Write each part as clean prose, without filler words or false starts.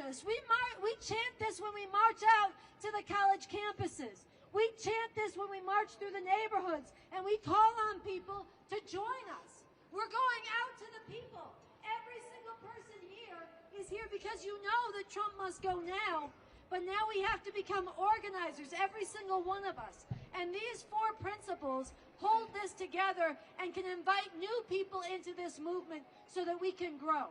fascists. We chant this when we march out to the college campuses. We chant this when we march through the neighborhoods, and we call on people to join us. We're going out to the people. Every single person here is here because you know that Trump must go now, but now we have to become organizers, every single one of us. And these four principles hold this together and can invite new people into this movement so that we can grow.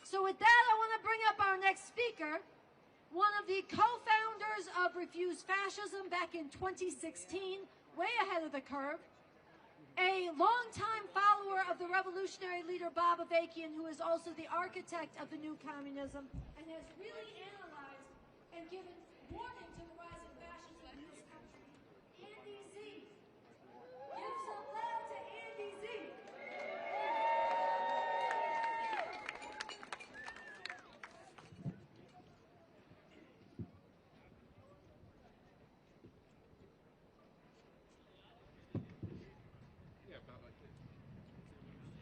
So with that, I want to bring up our next speaker, one of the co-founders of Refuse Fascism back in 2016, way ahead of the curve, a longtime follower of the revolutionary leader Bob Avakian, who is also the architect of the new communism and has really analyzed and given warning to the rise of fascism in this country, Andy Z. Give some loud to Andy Z.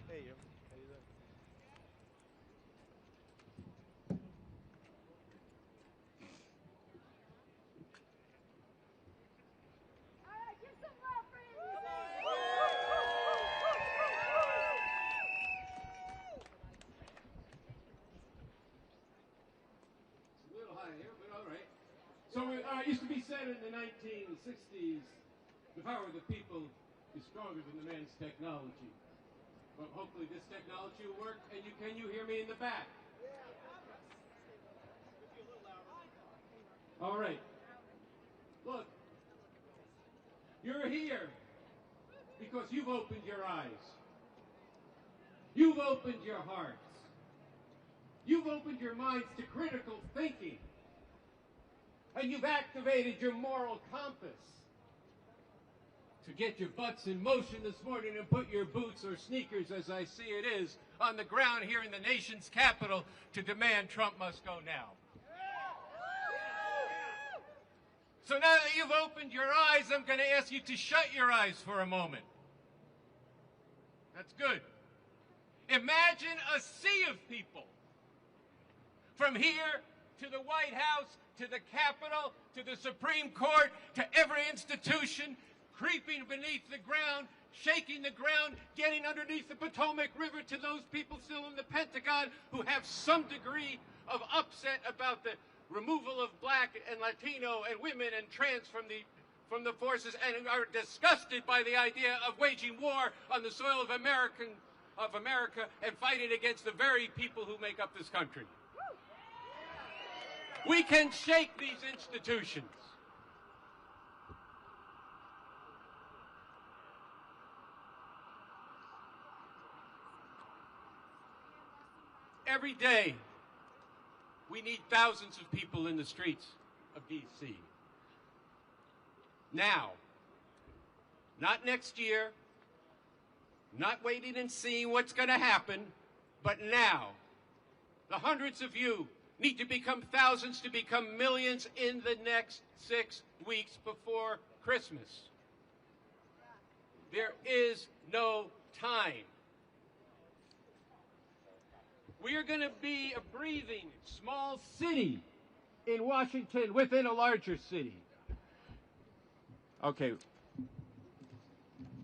Hey, how you doing? All right, give some love for Andy Z. It's a little high here, but all right. So it used to be said in the 1960s, the power of the people is stronger than the man's technology. Well, hopefully this technology will work, and can you hear me in the back? All right. Look, you're here because you've opened your eyes. You've opened your hearts. You've opened your minds to critical thinking. And you've activated your moral compass to get your butts in motion this morning and put your boots or sneakers, as I see it is, on the ground here in the nation's capital to demand Trump must go now. So now that you've opened your eyes, I'm going to ask you to shut your eyes for a moment. That's good. Imagine a sea of people. From here to the White House, to the Capitol, to the Supreme Court, to every institution, creeping beneath the ground, shaking the ground, getting underneath the Potomac River, to those people still in the Pentagon who have some degree of upset about the removal of black and Latino and women and trans from the forces, and are disgusted by the idea of waging war on the soil of America and fighting against the very people who make up this country. We can shake these institutions. Every day, we need thousands of people in the streets of D.C. Now, not next year, not waiting and seeing what's going to happen, but now. The hundreds of you need to become thousands to become millions in the next 6 weeks before Christmas. There is no time. We are going to be a breathing small city in Washington within a larger city. Okay,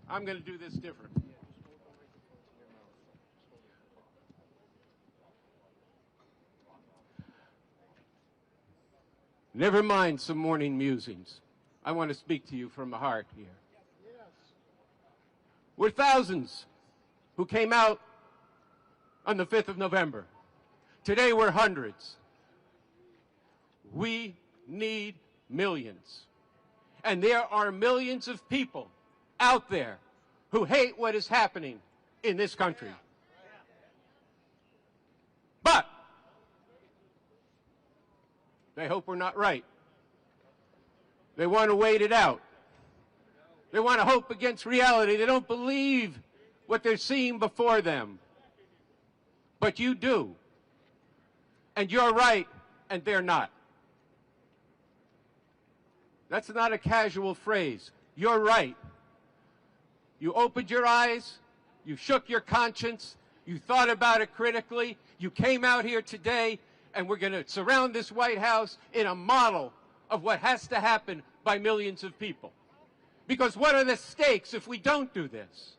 I'm going to do this different. Never mind some morning musings. I want to speak to you from the heart here. We're thousands who came out on the 5th of November. Today we're hundreds. We need millions. And there are millions of people out there who hate what is happening in this country. But they hope we're not right. They want to wait it out. They want to hope against reality. They don't believe what they're seeing before them. But you do. And you're right, and they're not. That's not a casual phrase. You're right. You opened your eyes, you shook your conscience, you thought about it critically, you came out here today, And we're going to surround this White House in a model of what has to happen by millions of people. Because what are the stakes if we don't do this?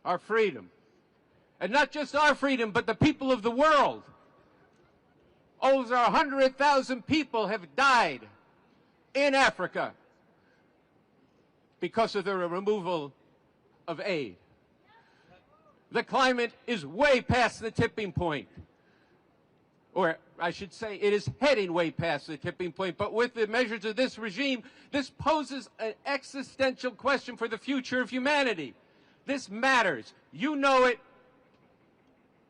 Our freedom. And not just our freedom, but the people of the world. Over 100,000 people have died in Africa because of the removal of aid. The climate is way past the tipping point. Or I should say it is heading way past the tipping point. But with the measures of this regime, this poses an existential question for the future of humanity. This matters. You know it.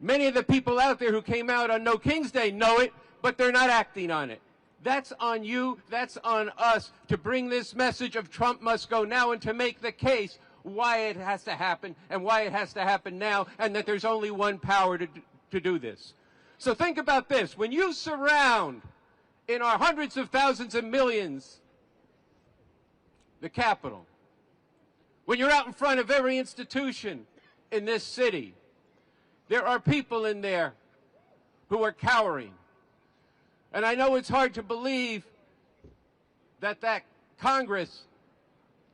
Many of the people out there who came out on No King's Day know it, but they're not acting on it. That's on you, that's on us to bring this message of Trump must go now and to make the case why it has to happen and why it has to happen now and that there's only one power to do this. So think about this. When you surround in our hundreds of thousands and millions the Capitol, when you're out in front of every institution in this city, there are people in there who are cowering. And I know it's hard to believe that Congress,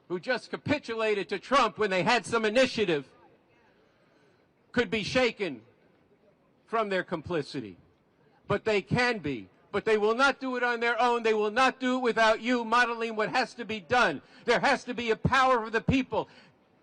who just capitulated to Trump when they had some initiative, could be shaken from their complicity. But they can be. But they will not do it on their own. They will not do it without you modeling what has to be done. There has to be a power of the people,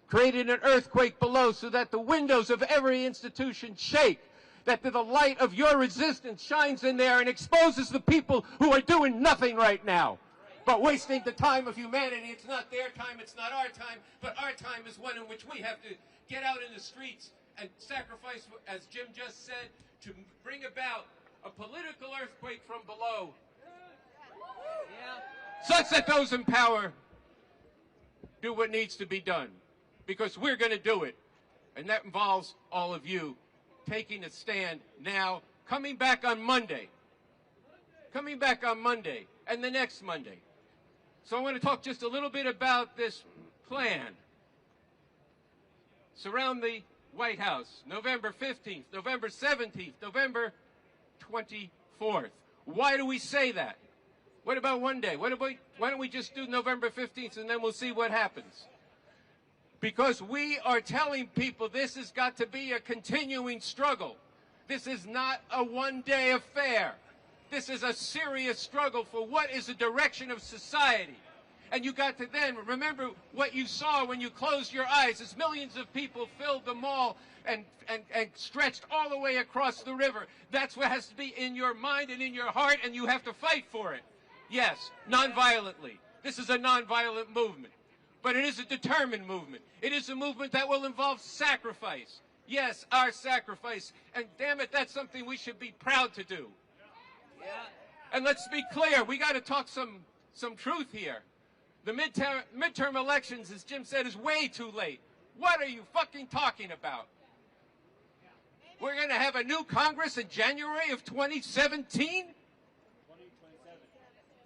creating an earthquake below so that the windows of every institution shake, that the light of your resistance shines in there and exposes the people who are doing nothing right now, but wasting the time of humanity. It's not their time, it's not our time, but our time is one in which we have to get out in the streets and sacrifice, as Jim just said, to bring about a political earthquake from below, such that those in power do what needs to be done. Because we're going to do it. And that involves all of you taking a stand now, coming back on Monday. Coming back on Monday and the next Monday. So I want to talk just a little bit about this plan. Surround the White House, November 15th, November 17th, November 24th. Why do we say that? What about one day? Why don't we just do November 15th and then we'll see what happens? Because we are telling people this has got to be a continuing struggle. This is not a one-day affair. This is a serious struggle for what is the direction of society. And you got to then remember what you saw when you closed your eyes as millions of people filled the mall and stretched all the way across the river. That's what has to be in your mind and in your heart, and you have to fight for it. Yes, nonviolently. This is a nonviolent movement. But it is a determined movement. It is a movement that will involve sacrifice. Yes, our sacrifice. And damn it, that's something we should be proud to do. Yeah. And let's be clear, we got to talk some truth here. The midterm elections, as Jim said, is way too late. What are you fucking talking about? We're going to have a new Congress in January of 2017?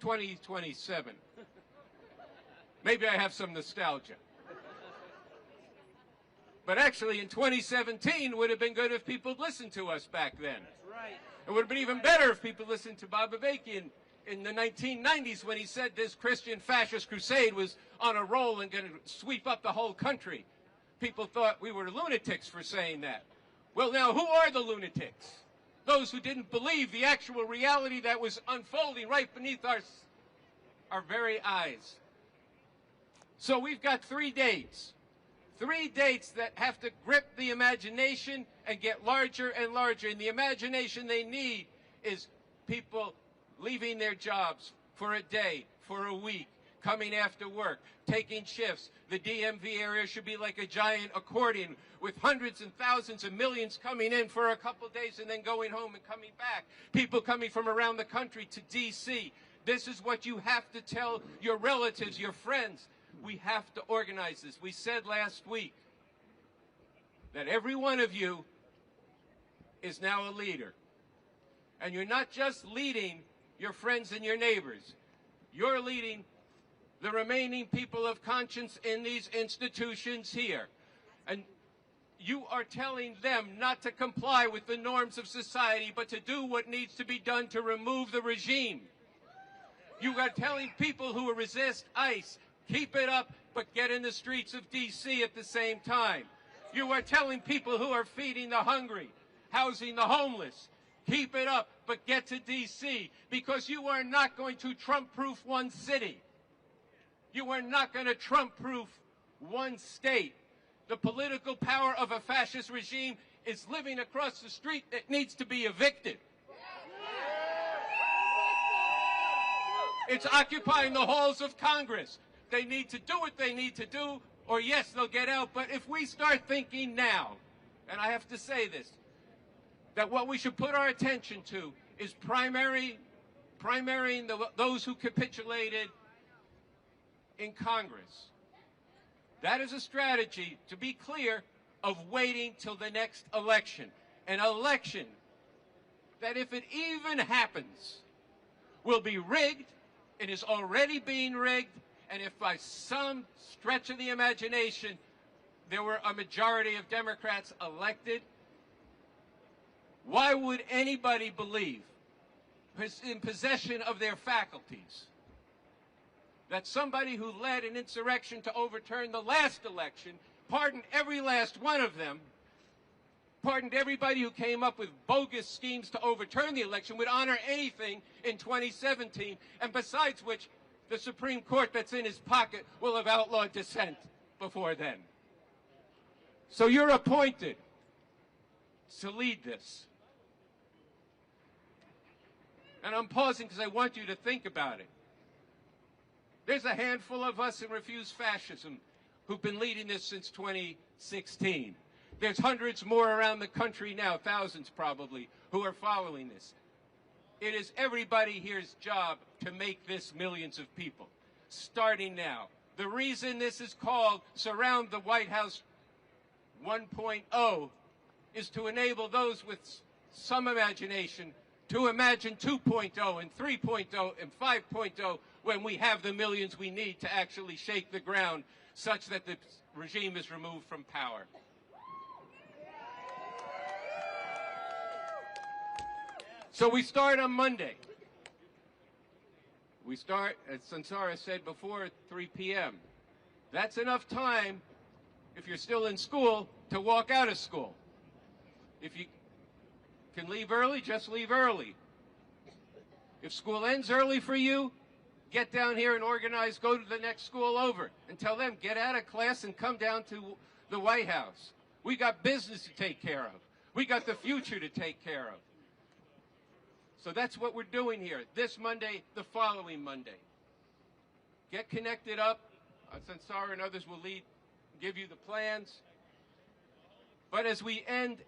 2027. Maybe I have some nostalgia. But actually, in 2017, would have been good if people listened to us back then. That's right. It would have been even better if people listened to Bob Avakian in the 1990s when he said this Christian fascist crusade was on a roll and going to sweep up the whole country. People thought we were lunatics for saying that. Well, now, who are the lunatics? Those who didn't believe the actual reality that was unfolding right beneath our very eyes. So we've got 3 dates. 3 dates that have to grip the imagination and get larger and larger. And the imagination they need is people leaving their jobs for a day, for a week, coming after work, taking shifts. The DMV area should be like a giant accordion with hundreds and thousands and millions coming in for a couple days and then going home and coming back. People coming from around the country to D.C. This is what you have to tell your relatives, your friends. We have to organize this. We said last week that every one of you is now a leader. And you're not just leading your friends and your neighbors. You're leading the remaining people of conscience in these institutions here. And you are telling them not to comply with the norms of society, but to do what needs to be done to remove the regime. You are telling people who resist ICE, keep it up, but get in the streets of D.C. at the same time. You are telling people who are feeding the hungry, housing the homeless, keep it up, but get to D.C. because you are not going to Trump-proof one city. You are not going to Trump-proof one state. The political power of a fascist regime is living across the street that needs to be evicted. It's occupying the halls of Congress. They need to do what they need to do, or yes, they'll get out. But if we start thinking now, and I have to say this, that what we should put our attention to is primarying those who capitulated in Congress. That is a strategy, to be clear, of waiting till the next election. An election that, if it even happens, will be rigged. It is already being rigged. And if by some stretch of the imagination there were a majority of Democrats elected, why would anybody believe, in possession of their faculties, that somebody who led an insurrection to overturn the last election, pardoned every last one of them, pardoned everybody who came up with bogus schemes to overturn the election, would honor anything in 2017, and besides which, the Supreme Court that's in his pocket will have outlawed dissent before then. So you're appointed to lead this. And I'm pausing because I want you to think about it. There's a handful of us in Refuse Fascism who've been leading this since 2016. There's hundreds more around the country now, thousands probably, who are following this. It is everybody here's job to make this millions of people, starting now. The reason this is called Surround the White House 1.0 is to enable those with some imagination to imagine 2.0 and 3.0 and 5.0 when we have the millions we need to actually shake the ground such that the regime is removed from power. So we start on Monday. We start, as Sansara said before, at 3 p.m. That's enough time, if you're still in school, to walk out of school. If you can leave early, just leave early. If school ends early for you, get down here and organize, go to the next school over, and tell them, get out of class and come down to the White House. We got business to take care of. We got the future to take care of. So that's what we're doing here. This Monday, the following Monday. Get connected up. Sansara and others will give you the plans. But as we end,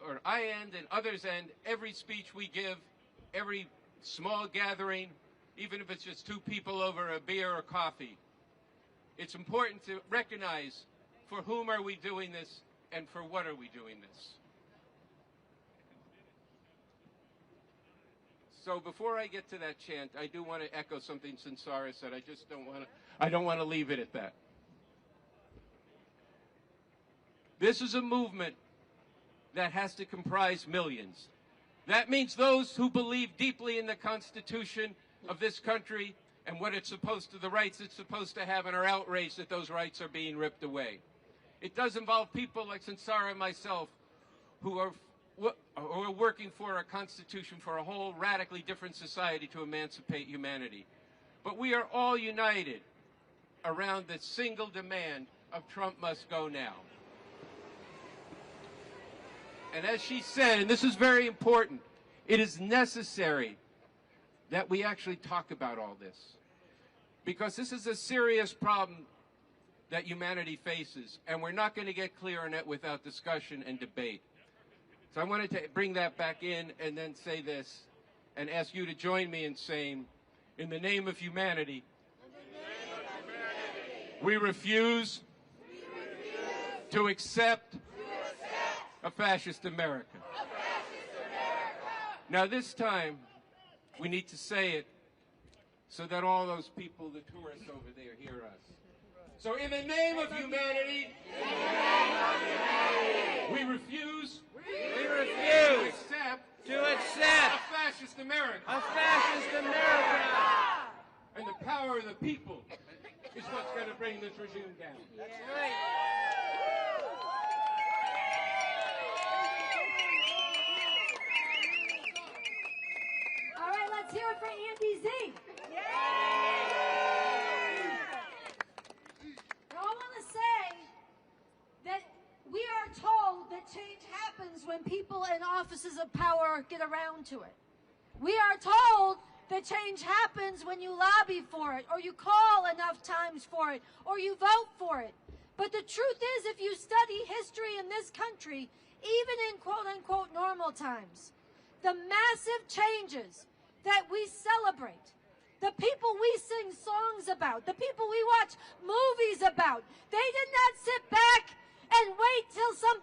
or I end and others end, every speech we give, every small gathering, even if it's just two people over a beer or coffee, it's important to recognize for whom are we doing this and for what are we doing this. So before I get to that chant, I do want to echo something Sansara said. I don't want to leave it at that. This is a movement that has to comprise millions. That means those who believe deeply in the Constitution of this country and what it's supposed to, the rights it's supposed to have, and are outraged that those rights are being ripped away. It does involve people like Sansara and myself who are working for a constitution for a whole radically different society to emancipate humanity. But we are all united around the single demand of Trump must go now. And as she said, and this is very important, it is necessary that we actually talk about all this. Because this is a serious problem that humanity faces, and we're not going to get clear on it without discussion and debate. So I wanted to bring that back in and then say this and ask you to join me in saying, in the name of humanity, we refuse to accept a fascist America. Now this time, we need to say it so that all those people, the tourists over there, hear us. So in the name of humanity, we refuse to accept a fascist America. a fascist America. And the power of the people is what's going to bring this regime down. That's right. All right, let's hear it for Andy Z. Now, I want to say that we are told that change happens when people in offices of power get around to it. We are told that change happens when you lobby for it, or you call enough times for it, or you vote for it. But the truth is, if you study history in this country, even in quote-unquote normal times, the massive changes that we celebrate, the people we sing songs about, the people we watch movies about, they did not sit back and wait till some